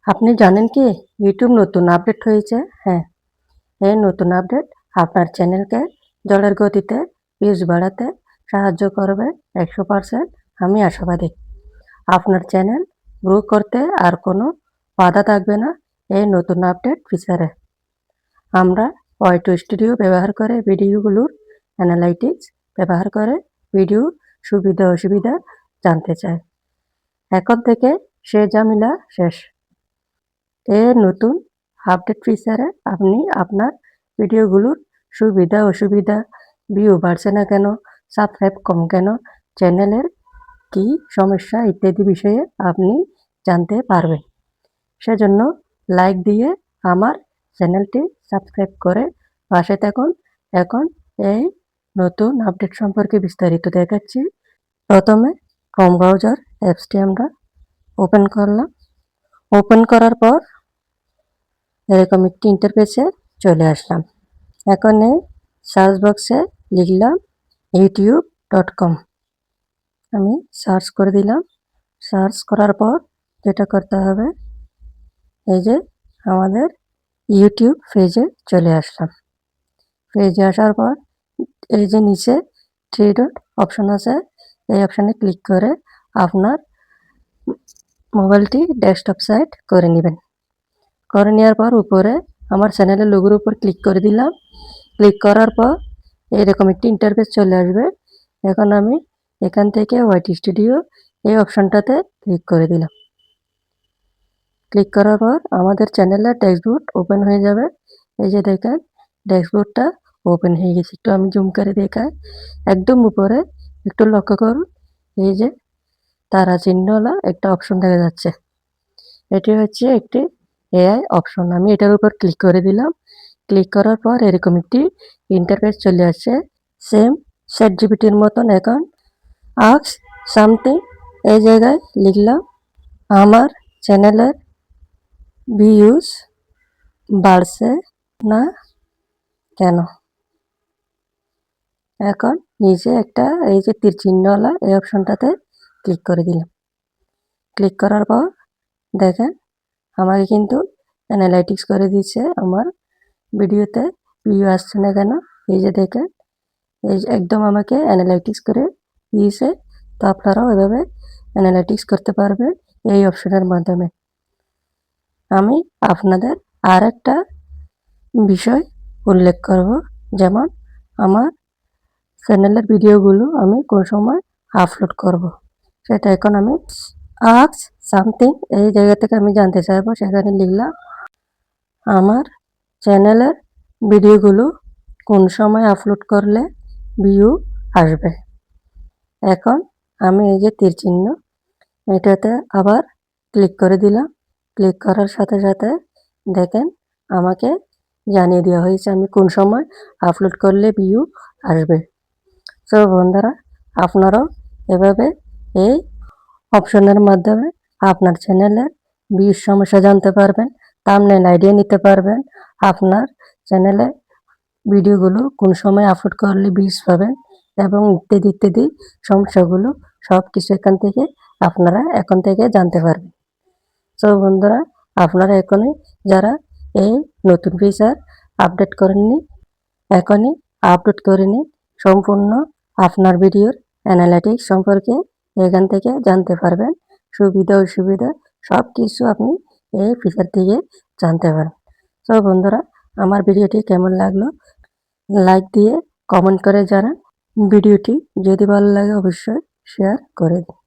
আপনি জানেন কি ইউটিউব নতুন আপডেট হয়েছে? হ্যাঁ, এই নতুন আপডেট আপনার চ্যানেলকে জলের গতিতে ভিউজ বাড়াতে সাহায্য করবে 100%। আমি আশাবাদী। আপনার চ্যানেল গ্রো করতে আর কোনো বাধা থাকবে না এই নতুন আপডেট ফিচারে। আমরা ওয়াইটো স্টুডিও ব্যবহার করে ভিডিওগুলোর অ্যানালাইটিক্স ব্যবহার করে ভিডিও সুবিধা অসুবিধা জানতে চাই। এখন থেকে সে ঝামেলা শেষ। এর নতুন আপডেট ফিচারে আপনি আপনার ভিডিওগুলোর সুবিধা অসুবিধা, ভিউ বাড়ছে না কেন, সাবস্ক্রাইব কম কেন, চ্যানেলের কী সমস্যা ইত্যাদি বিষয়ে আপনি জানতে পারবেন। সেজন্য লাইক দিয়ে আমার চ্যানেলটি সাবস্ক্রাইব করে পাশে থাকুন। এখন এই নতুন আপডেট সম্পর্কে বিস্তারিত দেখাচ্ছি। প্রথমে ক্রোম ব্রাউজার অ্যাপসটি আমরা ওপেন করলাম। ওপেন করার পর এরকম একটি ইন্টারফেসে চলে আসলাম। এখন এই সার্চ বক্সে লিখলাম youtube.com। আমি সার্চ করে দিলাম। সার্চ করার পর যেটা করতে হবে, এই যে আমাদের ইউটিউব পেজে চলে আসলাম। পেজে আসার পর এই যে নিচে 3 ডট অপশন আছে, এই অপশানে ক্লিক করে আপনার মোবাইলটি ডেস্কটপ সাইট করে নেবেন। করে নেওয়ার পর উপরে আমার চ্যানেলের লোগোর উপর ক্লিক করে দিলাম। ক্লিক করার পর এরকম একটি ইন্টারফেস চলে আসবে। এখন আমি এখান থেকে ওয়াইটি স্টুডিও এই অপশনটাতে ক্লিক করে দিলাম। ক্লিক করার পর আমাদের চ্যানেলের ড্যাশবোর্ড ওপেন হয়ে যাবে। এই যে দেখেন ড্যাশবোর্ডটা ওপেন হয়ে গেছে। একটু আমি জুম করে দেখাই। একদম উপরে একটু লক্ষ্য করুন, এই যে তারা চিহ্নওয়ালা একটা অপশন দেখা যাচ্ছে। এটি হচ্ছে একটি এআই অপশন। আমি এটার উপর ক্লিক করে দিলাম। ক্লিক করার পর এরকম একটি ইন্টারফেস চলে আসছে, সেম চ্যাটজিপিটির মতন। এখন আস্ক সামথিং এই জায়গায় লিখলাম আমার চ্যানেলের ভিউজ বাড়ছে না কেন। এখন নিচে একটা এই যে তীর চিহ্নওয়ালা এই অপশনটাতে ক্লিক করে দিলাম। ক্লিক করার পর দেখেন আমাকে কিন্তু অ্যানালাইটিক্স করে দিচ্ছে আমার ভিডিওতে ভিউ আসছে না কেন। এই যে দেখেন এই যে একদম আমাকে অ্যানালাইটিক্স করে দিয়েছে। তো আপনারাও এভাবে অ্যানালাইটিক্স করতে পারবেন এই অপশনের মাধ্যমে। আমি আপনাদের আর একটা বিষয় উল্লেখ করব, যেমন আমার চ্যানেলের ভিডিওগুলো আমি কোন সময় আপলোড করব, সেটা এখন আমি আস্ক সামথিং এই জায়গা থেকে আমি জানতে চাইবো। সেখানে লিখলাম আমার চ্যানেলের ভিডিওগুলো কোন সময় আপলোড করলে ভিউ আসবে। এখন আমি এই যে তীর চিহ্ন এটাতে আবার ক্লিক করে দিলাম। ক্লিক করার সাথে সাথে দেখেন আমাকে জানিয়ে দেওয়া হয়েছে আমি কোন সময় আপলোড করলে ভিউ আসবে। তো বন্ধুরা, আপনারাও এভাবে এই অপশনের মাধ্যমে আপনার চ্যানেলের ভিউজ সমস্যা জানতে পারবেন, থাম্বনেল আইডিয়া নিতে পারবেন, আপনার চ্যানেলে ভিডিওগুলো কোন সময় আপলোড করলে ভিউজ পাবেন এবং ইত্যাদি ইত্যাদি সমস্যাগুলো সব কিছু আপনারা এখন থেকে জানতে পারবেন। তো বন্ধুরা, আপনারা এখনই যারা এই নতুন ফিচার আপডেট করেননি, এখনই আপলোড করে নিন। সম্পূর্ণ আপনার ভিডিওর অ্যানালাইটিক্স সম্পর্কে এখান থেকে জানতে পারবেন। সুবিধা অসুবিধা সব কিছু আপনি এই ফিচার থেকে জানতে পারেন। তো বন্ধুরা, আমার ভিডিওটি কেমন লাগলো লাইক দিয়ে কমেন্ট করে জানান। ভিডিওটি যদি ভালো লাগে অবশ্যই শেয়ার করে দিন।